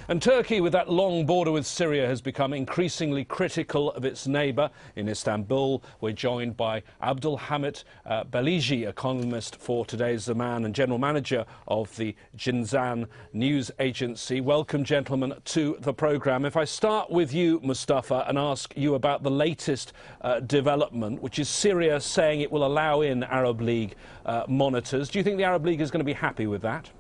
And Turkey, with that long border with Syria, has become increasingly critical of its neighbour. In Istanbul, we're joined by Abdülhamit Bilici, economist for Today's The Man and general manager of the Zindan news agency. Welcome, gentlemen, to the programme. If I start with you, Mustafa, and ask you about the latest development, which is Syria saying it will allow in Arab League monitors. Do you think the Arab League is going to be happy with that?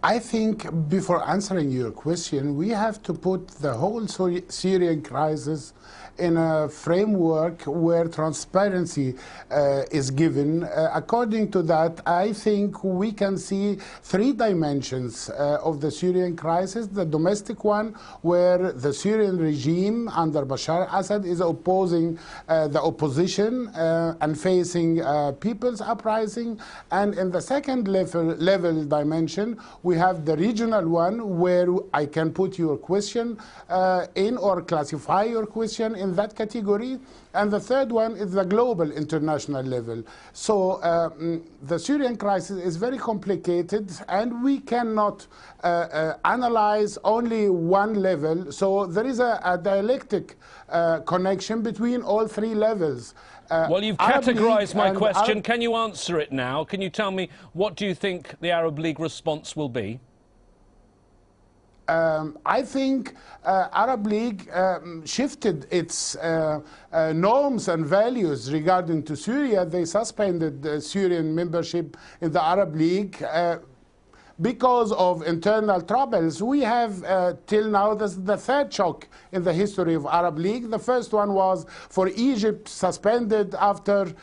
I think before answering your question, we have to put the whole Syrian crisis in a framework where transparency is given. According to that, I think we can see three dimensions of the Syrian crisis. The domestic one, where the Syrian regime under Bashar al-Assad is opposing the opposition and facing people's uprising. And in the second level dimension, we have the regional one, where I can put your question in or classify your question in that category. And the third one is the global international level. So the Syrian crisis is very complicated, and we cannot analyze only one level. So there is a dialectic connection between all three levels. Well, you've categorised my question. Can you answer it now? Can you tell me, what do you think the Arab League response will be? I think Arab League shifted its norms and values regarding to Syria. They suspended Syrian membership in the Arab League because of internal troubles. We have till now the third shock in the history of Arab League. The first one was for Egypt, suspended after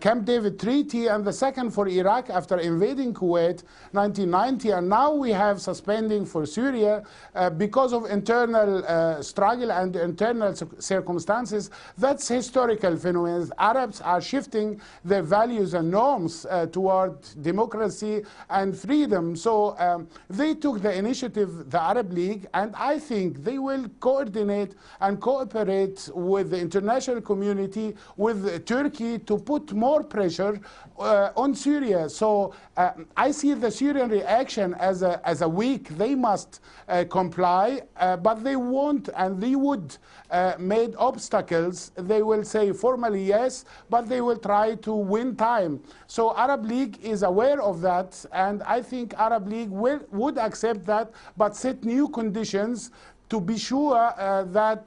Camp David Treaty, and the second for Iraq after invading Kuwait 1990. And now we have suspending for Syria because of internal struggle and internal circumstances. That's historical phenomenon. Arabs are shifting their values and norms toward democracy and freedom. So they took the initiative, the Arab League, and I think they will coordinate and cooperate with the international community, with Turkey, to put more pressure on Syria. So I see the Syrian reaction as a weak. They must comply, but they won't, and they would made obstacles. They will say formally yes, but they will try to win time. So Arab League is aware of that, and I think Arab League would accept that, but set new conditions to be sure that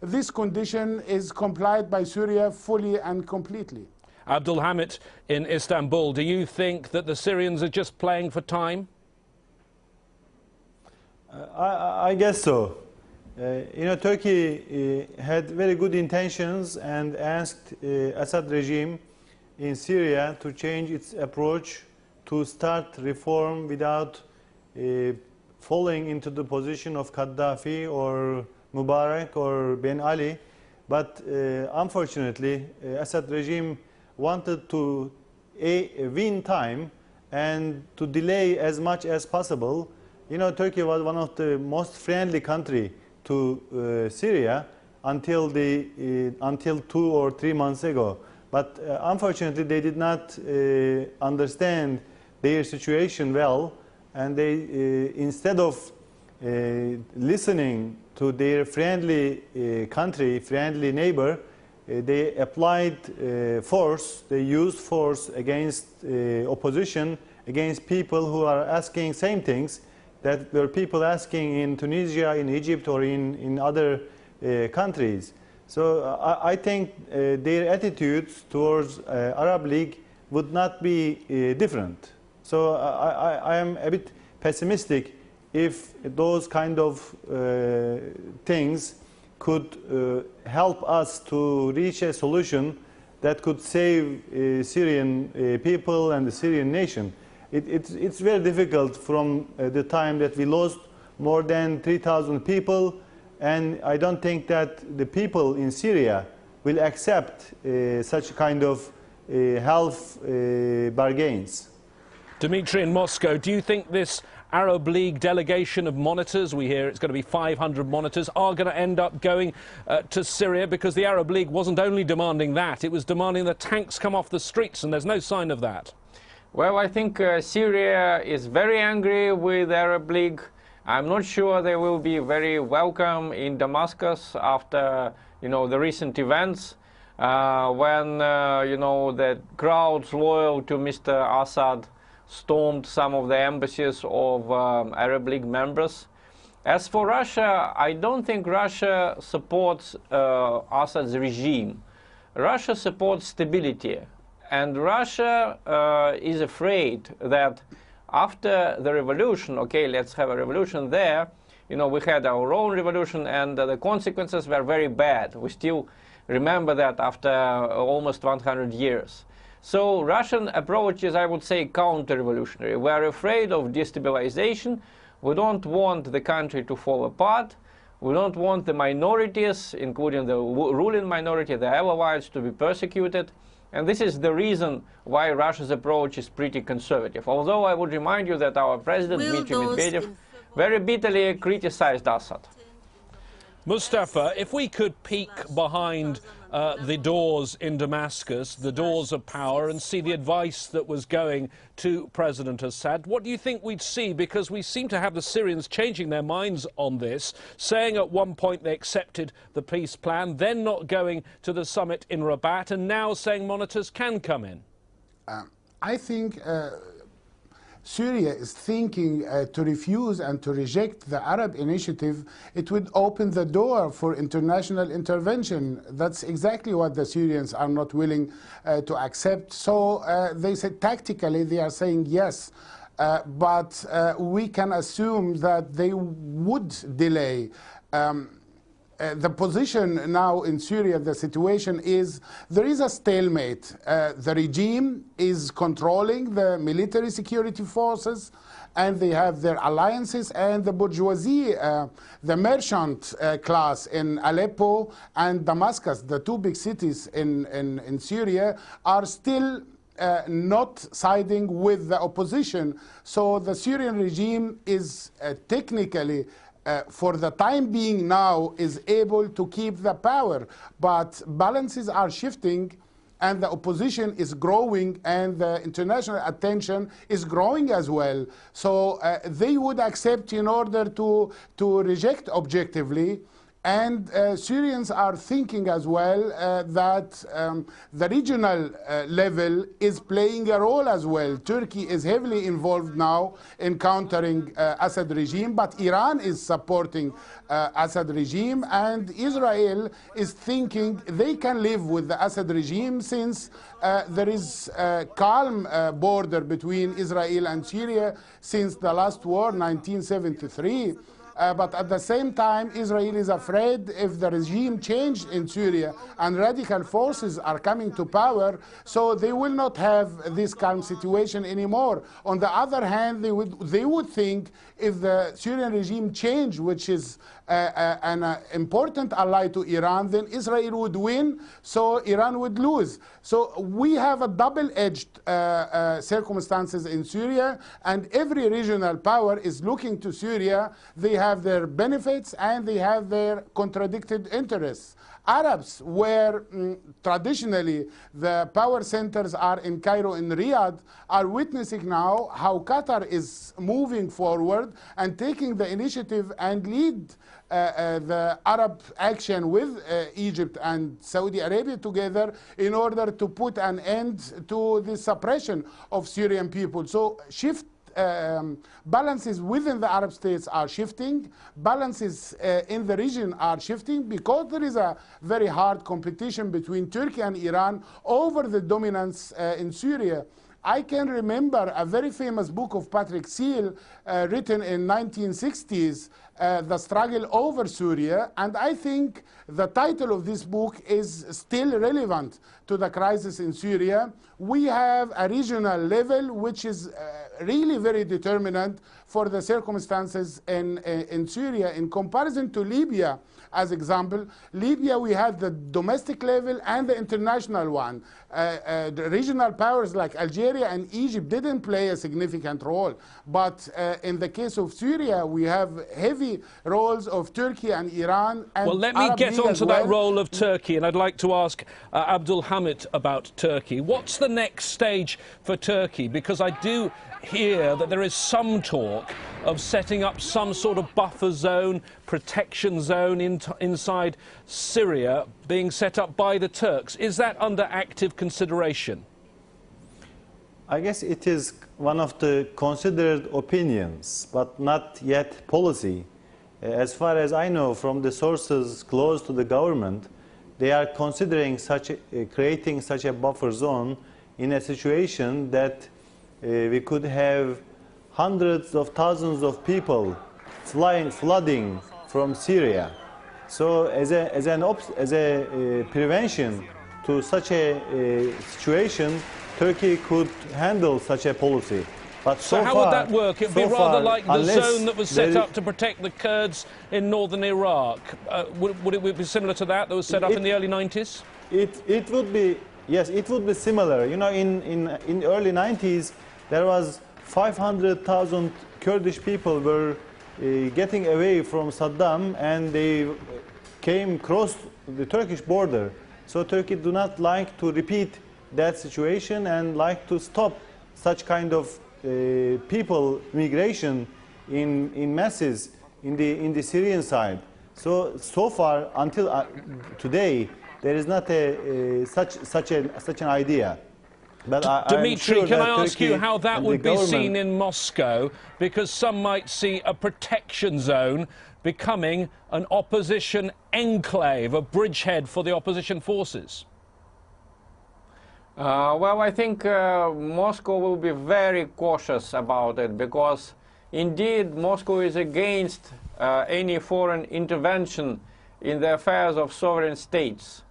this condition is complied by Syria fully and completely. Abdülhamit in Istanbul, do you think that the Syrians are just playing for time? I guess so. You know, Turkey had very good intentions and asked Assad regime in Syria to change its approach, to start reform without falling into the position of Gaddafi or Mubarak or Ben Ali. But unfortunately, Assad regime wanted to win time and to delay as much as possible. You know, Turkey was one of the most friendly countries to Syria until 2 or 3 months ago. But unfortunately, they did not understand their situation well, and they, instead of listening to their friendly country, friendly neighbor, they applied force, they used force against opposition, against people who are asking same things that were people asking in Tunisia, in Egypt, or in other countries. So I think their attitudes towards Arab League would not be different. So I am a bit pessimistic if those kind of things could help us to reach a solution that could save Syrian people and the Syrian nation. It's very difficult from the time that we lost more than 3,000 people, and I don't think that the people in Syria will accept such kind of health bargains. Dimitri in Moscow, do you think this Arab League delegation of monitors, we hear it's going to be 500 monitors, are going to end up going to Syria? Because the Arab League wasn't only demanding that, it was demanding the tanks come off the streets, and there's no sign of that. Well, I think Syria is very angry with Arab League I'm not sure they will be very welcome in Damascus after, the recent events when, the crowds loyal to Mr. Assad stormed some of the embassies of Arab League members. As for Russia, I don't think Russia supports Assad's regime. Russia supports stability. And Russia is afraid that after the revolution, okay, let's have a revolution there, we had our own revolution and the consequences were very bad. We still remember that after almost 100 years. So Russian approach is, I would say, counter-revolutionary. We are afraid of destabilization. We don't want the country to fall apart. We don't want the minorities, including the ruling minority, the Alawites, to be persecuted. And this is the reason why Russia's approach is pretty conservative. Although I would remind you that our president, Dmitry Medvedev, very bitterly criticized Assad. Mustafa, if we could peek behind the doors in Damascus, the doors of power, and see the advice that was going to President Assad, what do you think we'd see? Because we seem to have the Syrians changing their minds on this, saying at one point they accepted the peace plan, then not going to the summit in Rabat, and now saying monitors can come in. I think Syria is thinking to refuse and to reject the Arab initiative. It would open the door for international intervention. That's exactly what the Syrians are not willing to accept. So they said tactically they are saying yes, but we can assume that they would delay. The position now in Syria, the situation is there is a stalemate. The regime is controlling the military security forces, and they have their alliances, and the bourgeoisie, the merchant class in Aleppo and Damascus, the two big cities in Syria, are still not siding with the opposition. So the Syrian regime is technically for the time being now is able to keep the power, but balances are shifting and the opposition is growing and the international attention is growing as well. So they would accept in order to reject objectively. And Syrians are thinking as well that the regional level is playing a role as well. Turkey is heavily involved now in countering Assad regime, but Iran is supporting Assad regime, and Israel is thinking they can live with the Assad regime since there is a calm border between Israel and Syria since the last war, 1973. But at the same time, Israel is afraid if the regime changed in Syria and radical forces are coming to power, so they will not have this calm situation anymore. On the other hand, they would think if the Syrian regime changed, which is an important ally to Iran, then Israel would win, so Iran would lose. So we have a double-edged circumstances in Syria, and every regional power is looking to Syria. They have their benefits and they have their contradicted interests. Arabs, where traditionally the power centers are in Cairo and Riyadh, are witnessing now how Qatar is moving forward and taking the initiative and lead the Arab action with Egypt and Saudi Arabia together in order to put an end to the suppression of Syrian people. So balances within the Arab states are shifting, balances in the region are shifting because there is a very hard competition between Turkey and Iran over the dominance in Syria. I can remember a very famous book of Patrick Seal written in 1960s, The Struggle Over Syria, and I think the title of this book is still relevant to the crisis in Syria. We have a regional level which is really very determinant for the circumstances in Syria. In comparison to Libya, as example, Libya we had the domestic level and the international one. The regional powers like Algeria and Egypt didn't play a significant role. But in the case of Syria, we have heavy roles of Turkey and Iran. And well, let me get on to that role of Turkey, and I'd like to ask Abdülhamit about Turkey. What's the next stage for Turkey? Because I do hear that there is some talk work of setting up some sort of buffer zone, protection zone inside Syria being set up by the Turks. Is that under active consideration? I guess it is one of the considered opinions, but not yet policy. As far as I know from the sources close to the government, they are considering creating such a buffer zone in a situation that we could have hundreds of thousands of people flooding from Syria. So as a prevention to such a situation, Turkey could handle such a policy. But so how would that work? It would be rather like the zone that was set up to protect the Kurds in northern Iraq. Would it be similar to that was set up in the early 90s? It would be, yes, it would be similar. You know, in early 90s, there was 500,000 Kurdish people were getting away from Saddam, and they came across the Turkish border. So Turkey do not like to repeat that situation and like to stop such kind of people migration in masses in the Syrian side. So far until today, there is not such an idea. But Dimitri, sure can I ask Turkey you how that would be seen in Moscow? Because some might see a protection zone becoming an opposition enclave, a bridgehead for the opposition forces. Well, I think Moscow will be very cautious about it, because indeed Moscow is against any foreign intervention in the affairs of sovereign states.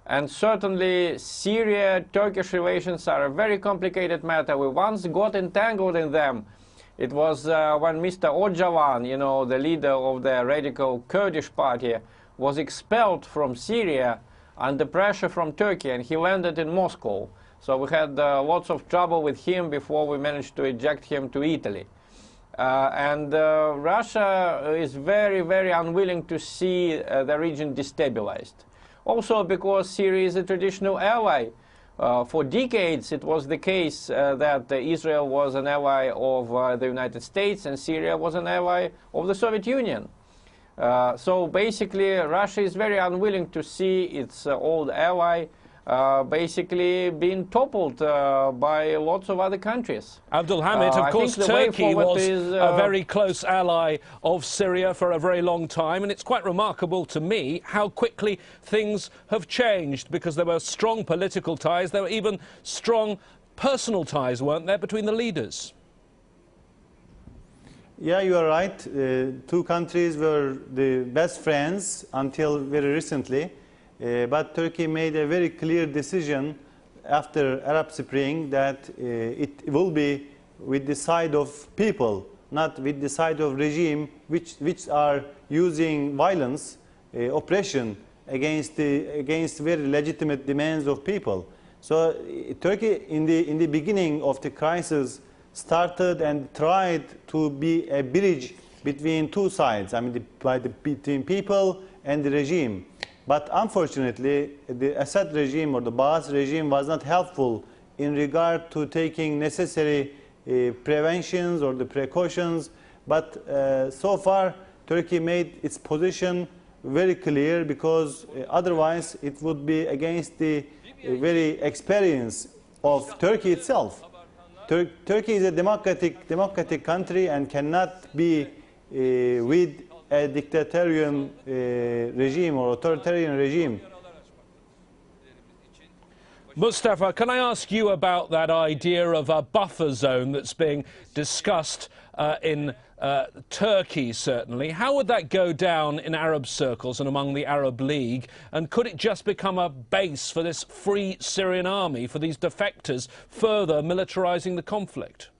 And certainly Syria-Turkish relations are a very complicated matter. We once got entangled in them. It was when Mr. Öcalan, you know, the leader of the radical Kurdish party, was expelled from Syria under pressure from Turkey, and he landed in Moscow. So we had lots of trouble with him before we managed to eject him to Italy. Russia is very, very unwilling to see the region destabilized. Also because Syria is a traditional ally. For decades it was the case that Israel was an ally of the United States and Syria was an ally of the Soviet Union. So basically Russia is very unwilling to see its old ally basically being toppled by lots of other countries. Abdülhamit, of course, Turkey was a very close ally of Syria for a very long time, and it's quite remarkable to me how quickly things have changed, because there were strong political ties, there were even strong personal ties, weren't there, between the leaders? Yeah, you are right. Two countries were the best friends until very recently. But Turkey made a very clear decision after Arab Spring that it will be with the side of people, not with the side of regime which are using violence, oppression against very legitimate demands of people. So Turkey in the beginning of the crisis started and tried to be a bridge between two sides, I mean between people and the regime. But unfortunately, the Assad regime or the Baas regime was not helpful in regard to taking necessary preventions or the precautions. But so far, Turkey made its position very clear, because otherwise it would be against the very experience of Turkey itself. Turkey is a democratic country and cannot be with a dictatorial regime or authoritarian regime. Mustafa, can I ask you about that idea of a buffer zone that's being discussed in Turkey, certainly? How would that go down in Arab circles and among the Arab League? And could it just become a base for this free Syrian army, for these defectors, further militarizing the conflict?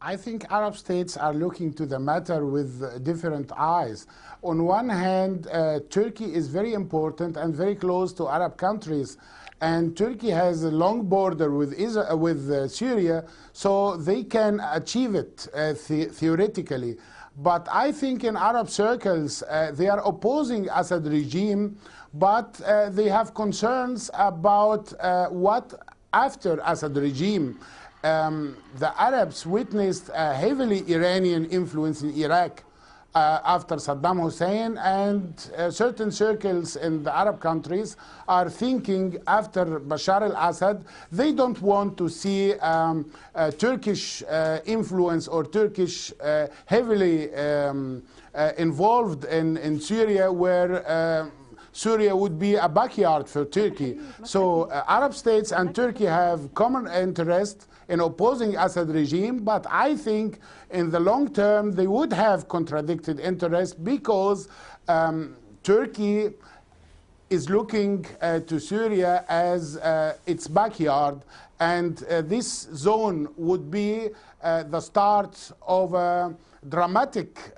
I think Arab states are looking to the matter with different eyes. On one hand, Turkey is very important and very close to Arab countries, and Turkey has a long border with Syria, so they can achieve it theoretically. But I think in Arab circles, they are opposing Assad regime, but they have concerns about what after Assad regime. the Arabs witnessed a heavily Iranian influence in Iraq after Saddam Hussein, and certain circles in the Arab countries are thinking after Bashar al-Assad, they don't want to see Turkish influence or Turkish heavily involved in Syria, where Syria would be a backyard for Turkey. So Arab states and Turkey have common interest in opposing Assad regime, but I think in the long term they would have contradicted interest, because Turkey is looking to Syria as its backyard, and this zone would be the start of a dramatic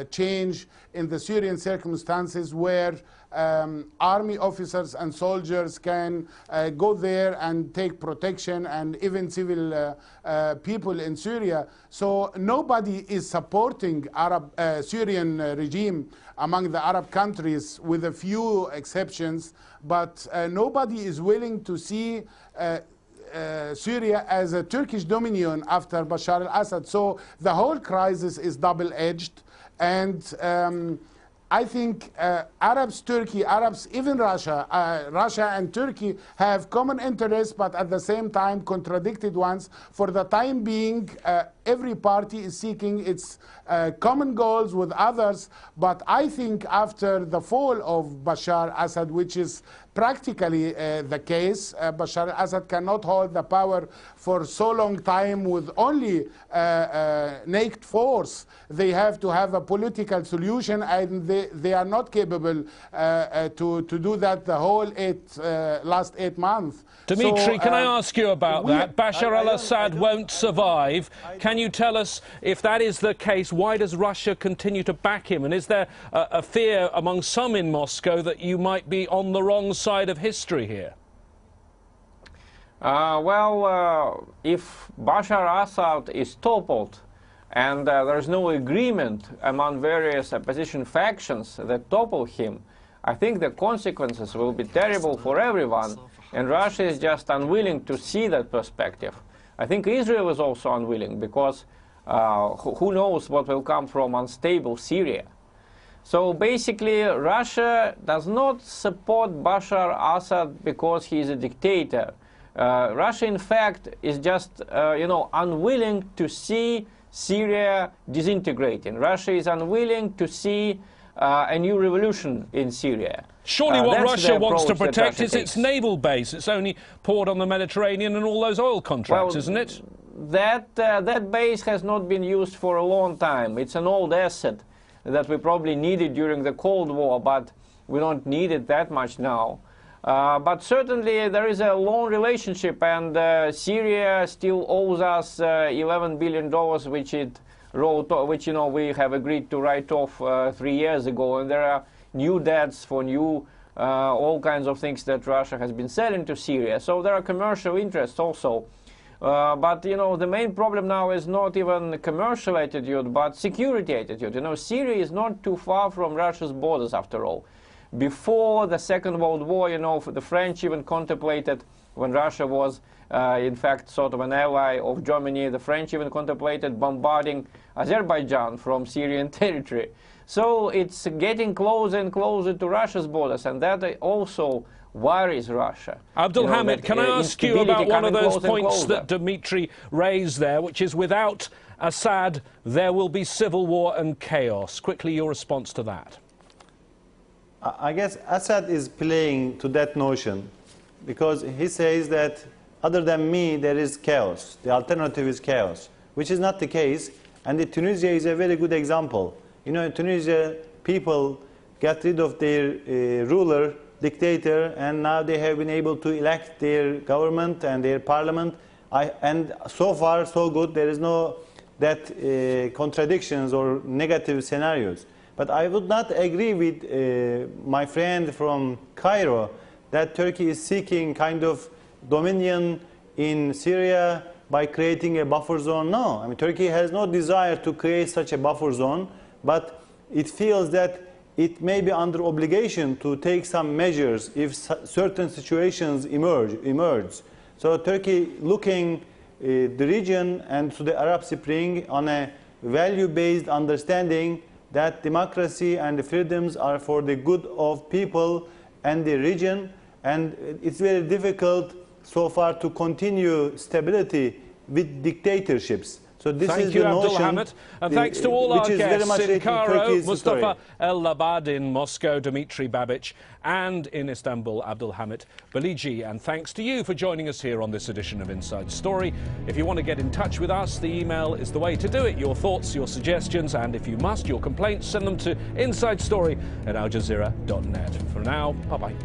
change in the Syrian circumstances, where army officers and soldiers can go there and take protection, and even civil people in Syria. So nobody is supporting Syrian regime among the Arab countries, with a few exceptions, but nobody is willing to see Syria as a Turkish dominion after Bashar al-Assad. So the whole crisis is double-edged, and I think Arabs, even Russia and Turkey have common interests, but at the same time contradicted ones. For the time being, every party is seeking its common goals with others, but I think after the fall of Bashar al-Assad, which is practically the case, Bashar al-Assad cannot hold the power for so long time with only naked force. They have to have a political solution, and they are not capable to do that the whole last 8 months. Dimitri, can I ask you about that? Bashar al-Assad won't survive. Can you tell us, if that is the case, why does Russia continue to back him? And is there a fear among some in Moscow that you might be on the wrong side of history here? If Bashar al-Assad is toppled and there is no agreement among various opposition factions that topple him, I think the consequences will be terrible for everyone, and Russia is just unwilling to see that perspective. I think Israel is also unwilling, because who knows what will come from unstable Syria. So basically, Russia does not support Bashar al-Assad because he is a dictator. Russia, in fact, is just unwilling to see Syria disintegrating. Russia is unwilling to see a new revolution in Syria. Surely what Russia wants to protect is its naval base, its only port on the Mediterranean, and all those oil contracts, isn't it? That base has not been used for a long time. It's an old asset that we probably needed during the Cold War, but we don't need it that much now. But certainly there is a long relationship, and Syria still owes us $11 billion, which it wrote, which we have agreed to write off 3 years ago, and there are new debts for all kinds of things that Russia has been selling to Syria. So there are commercial interests also. But the main problem now is not even commercial attitude, but security attitude. Syria is not too far from Russia's borders, after all. Before the Second World War, the French even contemplated, when Russia was in fact sort of an ally of Germany, the French even contemplated bombarding Azerbaijan from Syrian territory. So it's getting closer and closer to Russia's borders, and that also worries Russia. Abdülhamit, can I ask you about one of those points that Dimitri raised there, which is without Assad there will be civil war and chaos. Quickly, your response to that. I guess Assad is playing to that notion, because he says that other than me there is chaos. The alternative is chaos, which is not the case. And Tunisia is a very good example. In Tunisia, people got rid of their ruler, dictator, and now they have been able to elect their government and their parliament. And so far, so good. There is no contradictions or negative scenarios. But I would not agree with my friend from Cairo that Turkey is seeking kind of dominion in Syria by creating a buffer zone. No, I mean, Turkey has no desire to create such a buffer zone, but it feels that it may be under obligation to take some measures if certain situations emerge. So Turkey looking the region and to the Arab Spring on a value-based understanding that democracy and the freedoms are for the good of people and the region, and it's very difficult so far to continue stability with dictatorships. So this Thank is you, the notion, Abdülhamit. And thanks to all our guests in Cairo, Mustafa story. El-Labad in Moscow, Dmitry Babic, and in Istanbul, Abdülhamit Bilici. And thanks to you for joining us here on this edition of Inside Story. If you want to get in touch with us, the email is the way to do it. Your thoughts, your suggestions, and if you must, your complaints, send them to insidestory@aljazeera.net. For now, bye-bye.